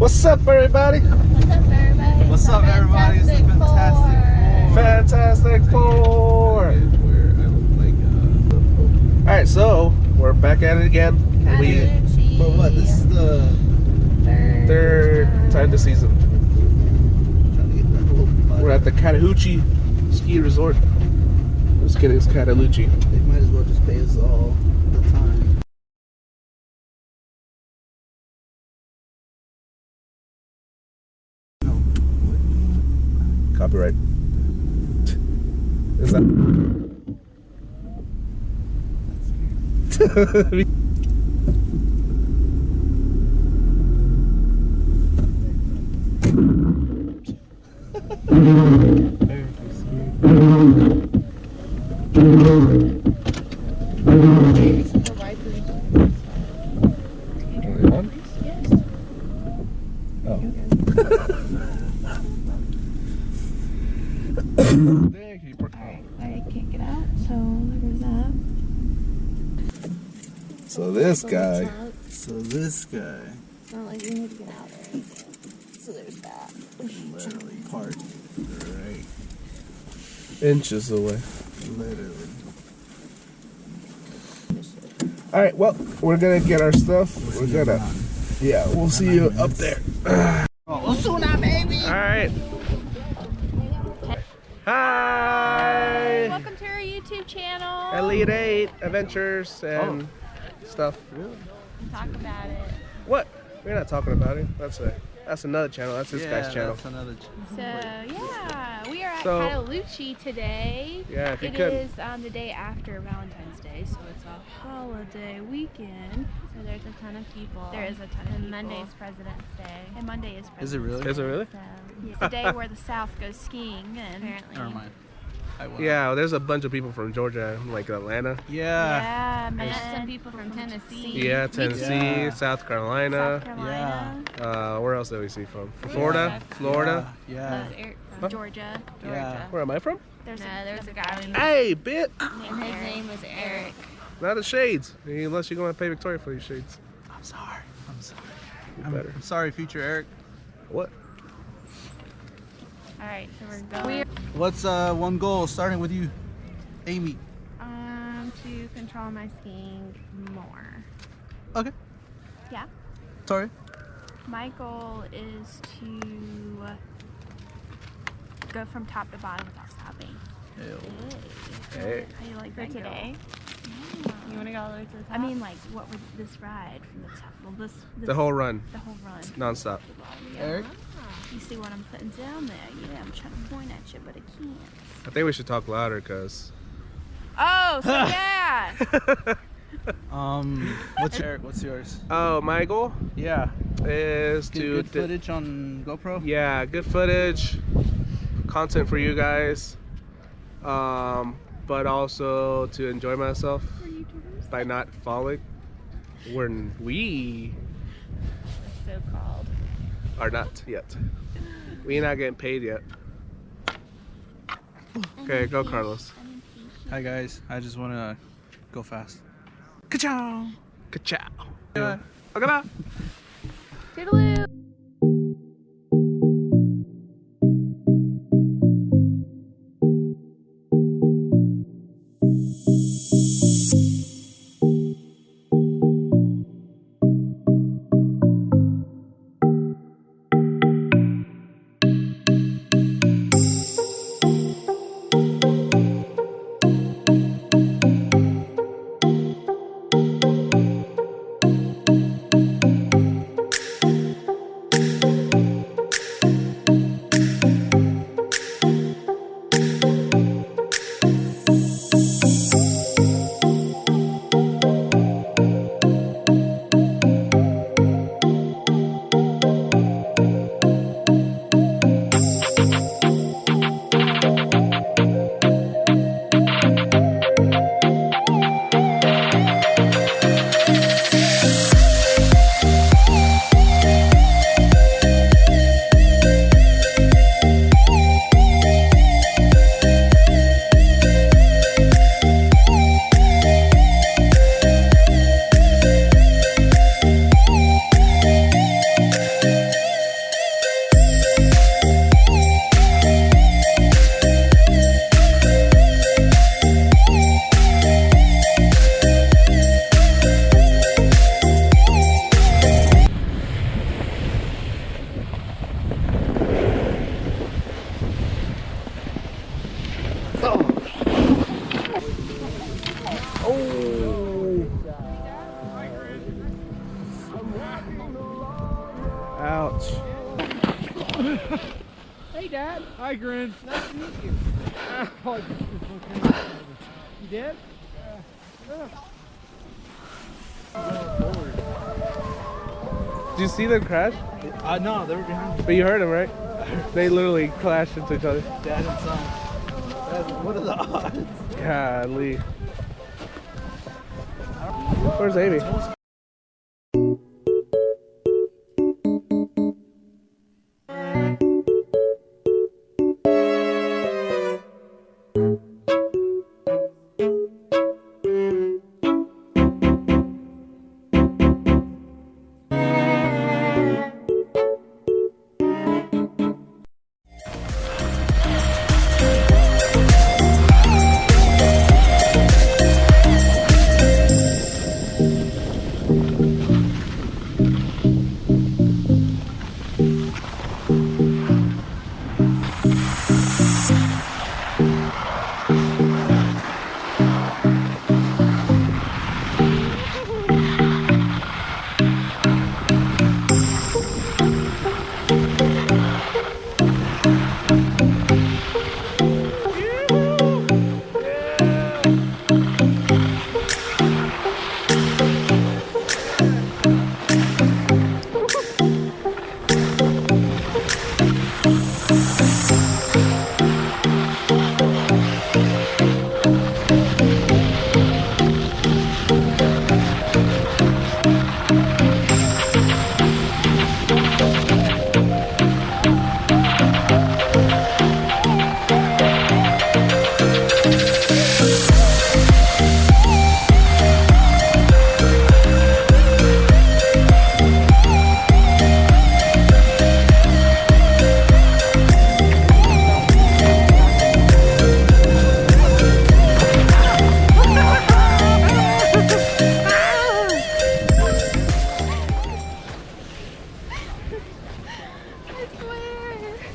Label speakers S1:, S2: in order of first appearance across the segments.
S1: What's up, everybody?
S2: What's up, everybody?
S3: What's up, everybody? It's the
S1: Fantastic Four. All right, so we're back at it again.
S2: Cataloochee.
S3: But what? This is the
S1: Third time this season. We're at the Cataloochee Ski Resort. Just kidding, it's Cataloochee.
S3: They might as well just pay us all the time.
S1: Copyright. Is that?
S2: I can't get out, so there's that.
S1: So this guy.
S3: So this guy
S2: It's not like you need to get out or anything. So there's that.
S3: literally parked right,
S1: Inches away.
S3: literally.
S1: All right, well, we're gonna get our stuff. We're gonna, yeah, we'll see you up there.
S3: Osuna, baby!
S1: All right. Hi.
S2: Welcome to our YouTube channel.
S1: Elite 8 Adventures and stuff.
S3: Really?
S2: Talk about it.
S1: What? We're not talking about it. That's another channel. That's this guy's channel.
S3: That's another
S2: So yeah, we are at
S1: So-
S2: Cataloochee today.
S1: Yeah, if you
S2: It
S1: could.
S2: is the day after Valentine's Day, so it's a holiday weekend. So there's a ton of people. There is a ton of people. And Monday's President's Day. And Monday is President's
S3: Is it really?
S2: Day.
S1: Is it really?
S2: So, it's the day where the South goes skiing, and apparently.
S3: Never mind. I will.
S1: Yeah, well, there's a bunch of people from Georgia, like Atlanta.
S3: Yeah.
S2: Yeah, met some people from Tennessee.
S1: Yeah, Tennessee,
S3: Yeah.
S1: South Carolina.
S2: South Carolina.
S1: Where else did we see from? Florida? Florida?
S3: Yeah.
S2: There's Erik from
S1: Huh?
S2: Georgia.
S3: Yeah.
S1: Where am I from?
S2: There's a guy named
S1: Hey, bit!
S2: and his name was Erik.
S1: Not the shades. Unless you're going to pay Victoria for these shades.
S3: I'm sorry. I'm sorry.
S1: You better.
S3: I'm sorry, future Eric.
S1: What?
S2: All right, so we're going.
S3: What's one goal starting with you, Amy?
S2: To control my skiing more.
S3: Okay.
S2: Yeah.
S3: Sorry.
S2: My goal is to go from top to bottom without stopping.
S1: Hey.
S2: How you like for today? You want to go all the way to the top? I mean, like, what would this ride from the top? Well, this
S1: The whole run,
S2: the whole run.
S1: non-stop.
S2: Yeah.
S3: Eric?
S2: You see what I'm putting down there? Yeah, I'm trying to point at you, but I can't.
S1: I think we should talk louder, because...
S2: Oh, so yeah.
S3: What's your Eric? What's yours?
S1: Oh, my goal
S3: Yeah.
S1: is
S3: Get
S1: to...
S3: good footage on GoPro.
S1: Yeah, good footage, content for you guys, but also to enjoy myself by not falling when we
S2: So called.
S1: are not yet. We not getting paid yet. Okay, go Carlos.
S3: Hi guys. I just want to go fast.
S1: Ka-chow! Ka-chow! Okay, bye.
S2: Toodaloo.
S1: Ouch.
S4: Hey, Dad.
S3: Hi, Grin.
S4: Nice to meet you. Oh, you did?
S1: Did you see them crash?
S3: No, they were behind me.
S1: But you heard them, right? They literally clashed into each other.
S3: Dad and son. What are the odds?
S1: Golly. Where's Amy?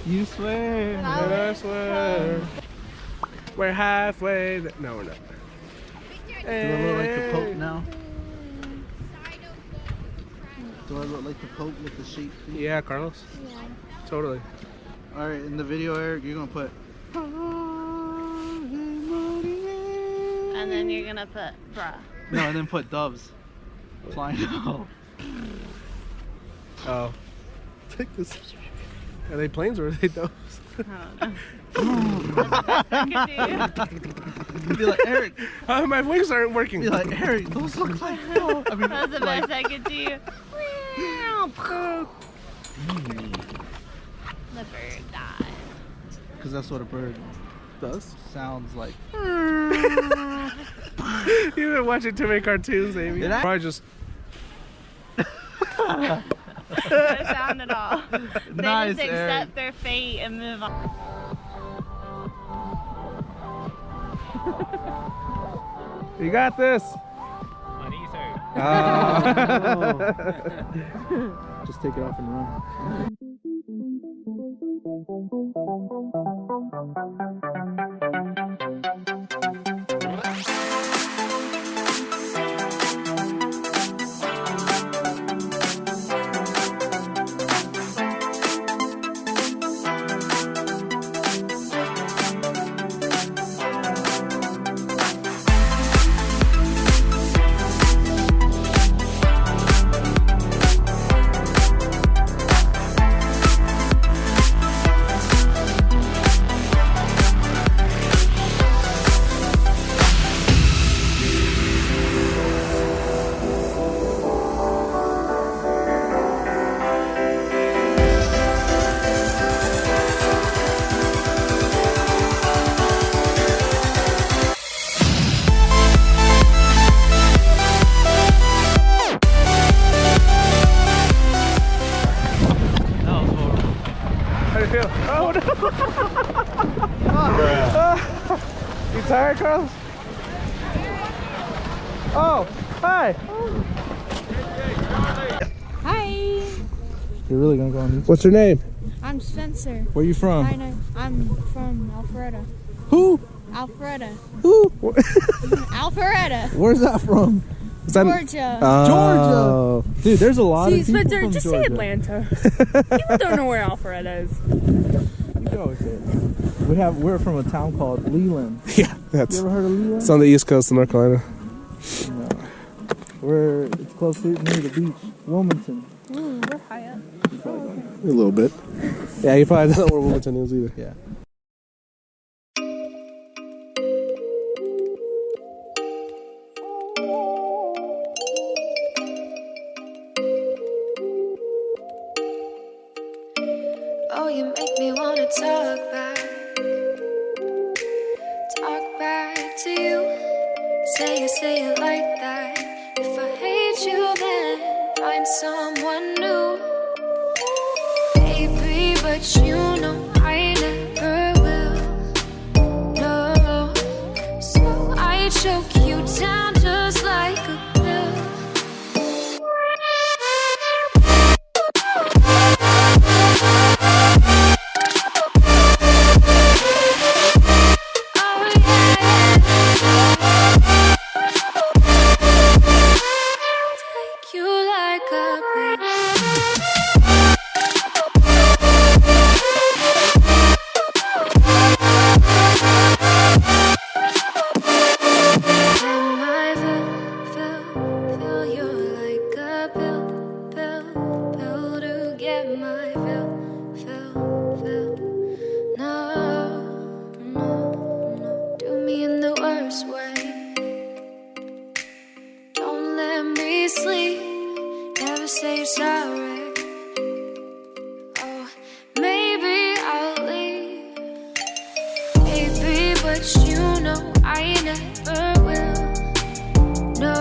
S3: You swear.
S1: I swear. We're halfway. No, we're not.
S3: Do I look like the Pope now? Do I look like the Pope with the sheep?
S1: Yeah, Carlos.
S2: Yeah.
S1: Totally.
S3: Alright, in the video, Eric, you're gonna put.
S2: And then you're gonna put bruh.
S3: No, and then put doves flying out.
S1: Oh. Take this. Are they planes or are they doves?
S2: I don't know. That's the best I could do.
S3: Be like, Eric.
S1: Oh, my wings aren't working.
S3: Be like, Eric, those look like. No. I mean,
S2: That's the
S3: like,
S2: best I could do. The bird died.
S3: because that's what a bird
S1: Does?
S3: sounds like.
S1: You've been watching too many cartoons, Amy.
S3: Did I?
S1: Probably just.
S2: No sound at all. They
S3: Nice,
S2: just accept
S3: Eric.
S2: their fate and move on.
S1: You got this.
S4: My knees hurt.
S3: Just take it off and run.
S1: Oh no! You tired, Carlos? Oh, hi!
S5: Hi,
S3: You're really gonna go on these?
S1: What's your name?
S5: I'm Spencer.
S3: Where you from?
S5: I'm from Alpharetta.
S3: Who?
S5: Alpharetta.
S3: Who?
S5: Alpharetta.
S3: Where's that from?
S1: Is that
S5: Georgia.
S1: Oh.
S3: Georgia. Dude, there's a lot
S6: See,
S3: of people
S6: Spencer,
S3: from
S6: just
S3: Georgia.
S6: say Atlanta. People don't know where Alpharetta is.
S3: You can always say it. We're from a town called Leland.
S1: Yeah, that's.
S3: You ever heard of Leland?
S1: It's on the east coast of North Carolina.
S3: No. It's close to near the beach, Wilmington.
S6: Ooh, we're high up.
S1: A little bit. Yeah, you probably don't know where Wilmington is either.
S3: Yeah.
S7: Oh, you make me wanna talk back to you. Say it like that. If I hate you, then find someone new. Baby, but you know I never will. No, so I choke you down just like a pill. Say sorry. Oh, maybe I'll leave. Baby, but you know I never will. No,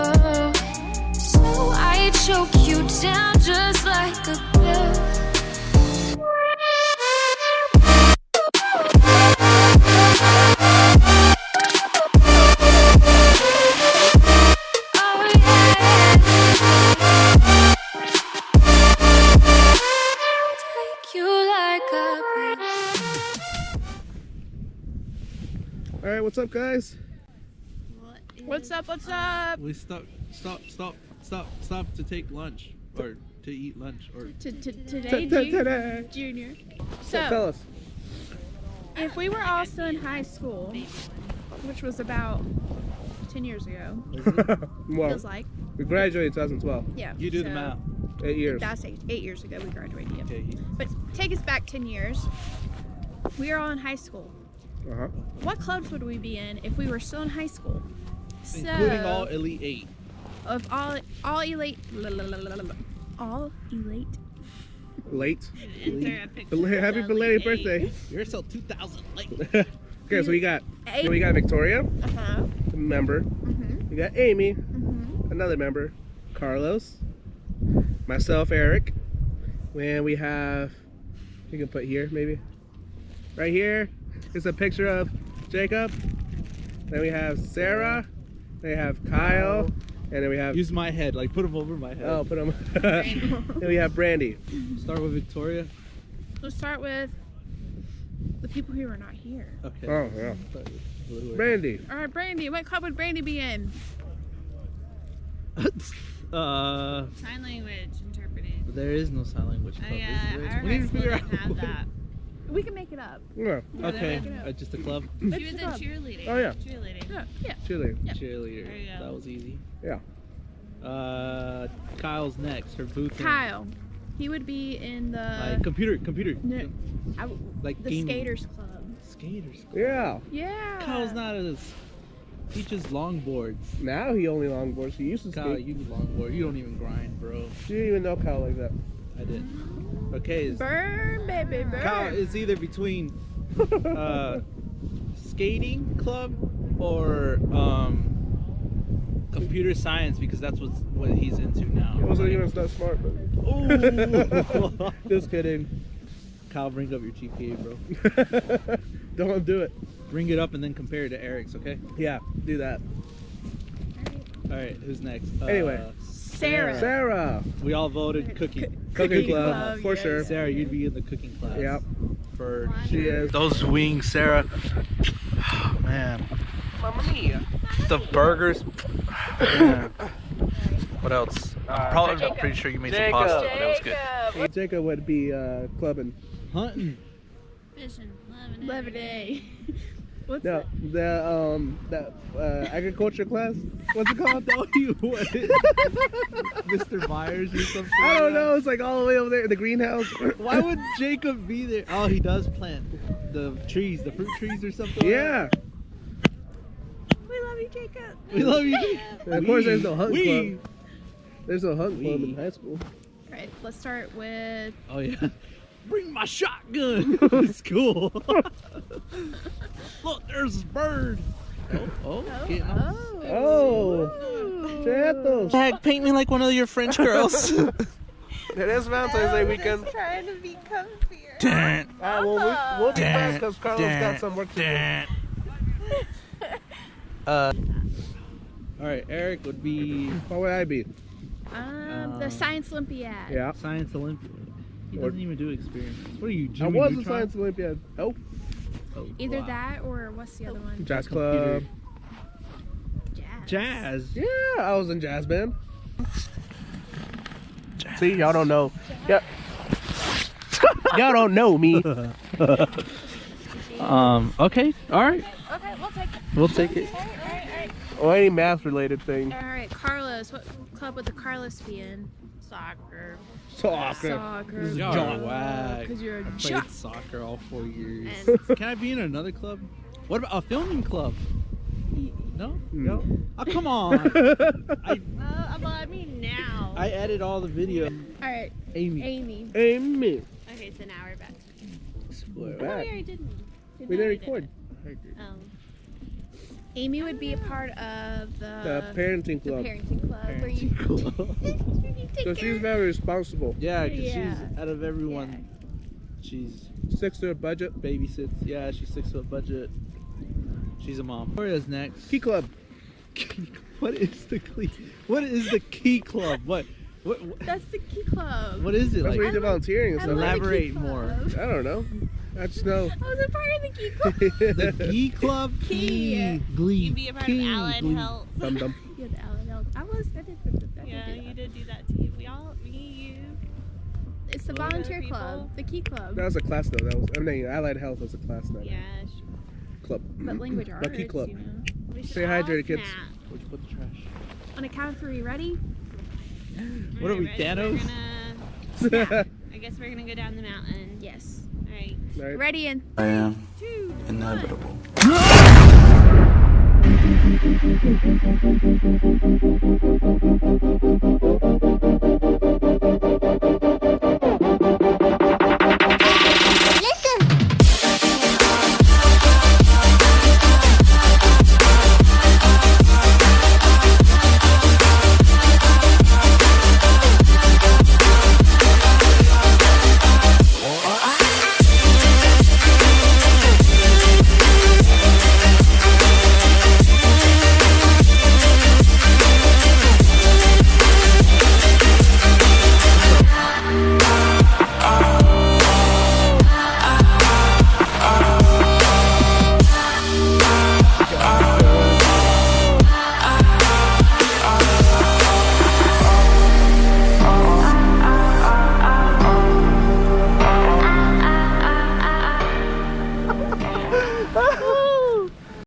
S7: so I choke you down just like a pill.
S1: All right, what's up, guys?
S6: What's up? What's up?
S3: We stop to take lunch or to eat lunch or
S6: Today, Junior.
S1: Tell
S6: So,
S1: us.
S6: if we were all still in high school, which was about 10 years ago,
S1: Well,
S6: feels like.
S1: we graduated in 2012.
S6: Yeah.
S3: you do the
S6: so
S3: math.
S1: 8 years.
S6: That's 8 years ago we graduated. Yeah.
S3: Okay.
S6: But take us back 10 years. We are all in high school.
S1: Uh-huh.
S6: What clubs would we be in if we were still in high school?
S3: Including all Elite 8.
S6: Of all elite, all elite.
S1: Late. Happy belated birthday.
S3: You're still 2,000 late.
S1: Okay, so we got Victoria, a member. We got Amy, another member. Carlos, myself, Eric. And we have, you can put here maybe. Right here is a picture of Jacob. Then we have Sarah. Then we have Kyle. And then we have.
S3: Use my head, like put him over my head.
S1: Oh, put him. Then we have Brandy.
S3: Start with Victoria.
S6: Let's start with the people who are not here.
S3: Okay.
S1: Oh, yeah. Brandy.
S6: All right, Brandy. What club would Brandy be in?
S2: Sign language interpreting.
S3: There is no sign language club.
S2: Our
S3: We need
S2: high
S3: to
S2: school
S3: figure
S2: didn't have that.
S6: We can make it up.
S1: Yeah.
S3: Okay, just a club.
S2: She was in cheerleading.
S1: Oh, yeah.
S2: Cheerleading.
S6: Yeah.
S1: Cheerleader.
S3: Cheerleader.
S2: There you go.
S3: That was easy.
S1: Yeah.
S3: Kyle's next. Her booth.
S6: Kyle. He would be in the
S3: computer.
S6: No,
S3: Like
S6: the
S3: gaming.
S6: Skaters Club.
S3: Skaters.
S1: Yeah.
S6: Yeah.
S3: Kyle's not as. He just longboards.
S1: Now he only longboards. He used to
S3: Kyle,
S1: skate.
S3: you longboard. You don't even grind, bro.
S1: You didn't even know Kyle like that.
S3: I did. Okay.
S6: Burn, baby, burn.
S3: Kyle is either between skating club or computer science because that's what he's into now.
S1: He wasn't even that smart, but.
S3: Ooh. Just kidding. Kyle, bring up your GPA, bro.
S1: Don't do it.
S3: Bring it up and then compare it to Eric's, okay?
S1: Yeah, do that.
S3: All right, who's next?
S1: Anyway.
S6: Sarah.
S1: Sarah.
S3: We all voted cooking.
S1: Cooking club,
S6: club,
S1: for
S6: yes.
S1: sure.
S3: Sarah, you'd be in the cooking class.
S1: Yep.
S3: For
S1: She is.
S3: those wings, Sarah. Oh, man.
S1: Mamma mia.
S3: The burgers. Man. What else?
S1: Jacob.
S3: I'm pretty sure you made
S1: Jacob.
S3: some pasta, but it was good.
S1: Jacob would be clubbing.
S3: Hunting.
S2: Fishing.
S6: Lemonade. What's
S1: No,
S6: that?
S1: the agriculture class. What's it called?
S3: Mr. Myers or something.
S1: I don't know. It's like all the way over there in the greenhouse.
S3: Why would Jacob be there? Oh, he does plant the trees, the fruit trees or something.
S1: Yeah.
S6: We love you, Jacob.
S3: We love you. Jacob.
S1: And of course, there's no hunt
S3: We.
S1: club. There's no hunt club in
S3: We.
S1: high school.
S6: All right, let's start with.
S3: Oh yeah. Bring my shotgun to school. Look, there's this bird. Oh, getting on.
S1: Oh, Chetos.
S3: Heck, paint me like one of your French girls.
S1: It is Valentine's Day weekend.
S6: Trying to be comfier.
S1: Well, we'll be back because Carlos got some work to do.
S3: All right, Eric would be
S1: What would I be?
S6: The Science Olympiad.
S1: Yeah.
S3: Science Olympiad. He doesn't even do experiences. What are you,
S1: I
S3: Jimmy
S1: was a
S3: Neutron?
S1: Science Olympiad. Oh,
S6: Either that or what's the other one?
S1: jazz
S3: Computer.
S1: club.
S3: Jazz.
S1: Yeah, I was in jazz band. See, y'all don't know. Yep. Y'all don't know me.
S3: Okay. All right.
S6: Okay, we'll take it.
S3: We'll take it.
S6: All right.
S1: Or any math related thing.
S6: All right, Carlos. What club would the Carlos be in?
S2: Soccer.
S1: Soccer.
S6: Soccer.
S3: Y'all are whack.
S6: Because you're a
S3: I
S6: jock.
S3: played soccer all 4 years.
S2: And-
S3: Can I be in another club? What about a filming club? No?
S1: No.
S3: Oh, come on.
S2: Well, I mean now.
S3: I edit all the video.
S6: All right,
S3: Amy.
S6: Amy.
S1: Amen.
S2: Okay, so now we're back to me.
S1: We're
S2: No,
S1: back.
S2: we already didn't.
S1: We didn't record.
S2: Oh.
S6: Amy would be a part of
S1: The parenting
S6: the
S1: club.
S6: parenting club where you, you take
S1: So
S6: care
S1: she's very responsible.
S3: Yeah, because
S6: Yeah.
S3: she's out of everyone, she's
S1: Sticks to her budget.
S3: babysits. Yeah, she sticks to a budget. She's a mom. Victoria's next.
S1: Key club.
S3: What is the key club? What
S6: That's the key club.
S3: what is it
S1: That's
S3: like?
S1: where you do volunteering and
S6: I
S1: stuff.
S6: love the
S3: Elaborate
S6: key club.
S3: more.
S1: I don't know. I just know.
S6: I was a part of the key club.
S3: The Glee Club?
S6: Key.
S3: Glee.
S2: You'd be a part
S3: Key.
S2: of Allied
S3: Glee.
S2: Health.
S1: Dum dum.
S6: Yeah, the Allen. I did
S2: Yeah,
S6: do
S2: you
S6: that.
S2: did do that too. We all, me, you.
S6: It's the
S2: Other
S6: volunteer
S2: people.
S6: club, the key club.
S1: That was a class though. That was. I mean, Allied Health was a class, not
S2: Yeah.
S1: a club.
S6: But language arts.
S1: Lucky club.
S6: You know.
S2: We should
S1: Stay
S2: all
S1: hydrated, kids.
S2: snap.
S3: Where'd you put the trash?
S6: On a count of 3, ready?
S3: What are we,
S2: Alright,
S3: Thanos?
S2: We're gonna, I guess we're gonna go down the mountain.
S6: Yes.
S2: Alright.
S1: Right.
S6: Ready and
S3: I am
S2: 2,
S3: inevitable.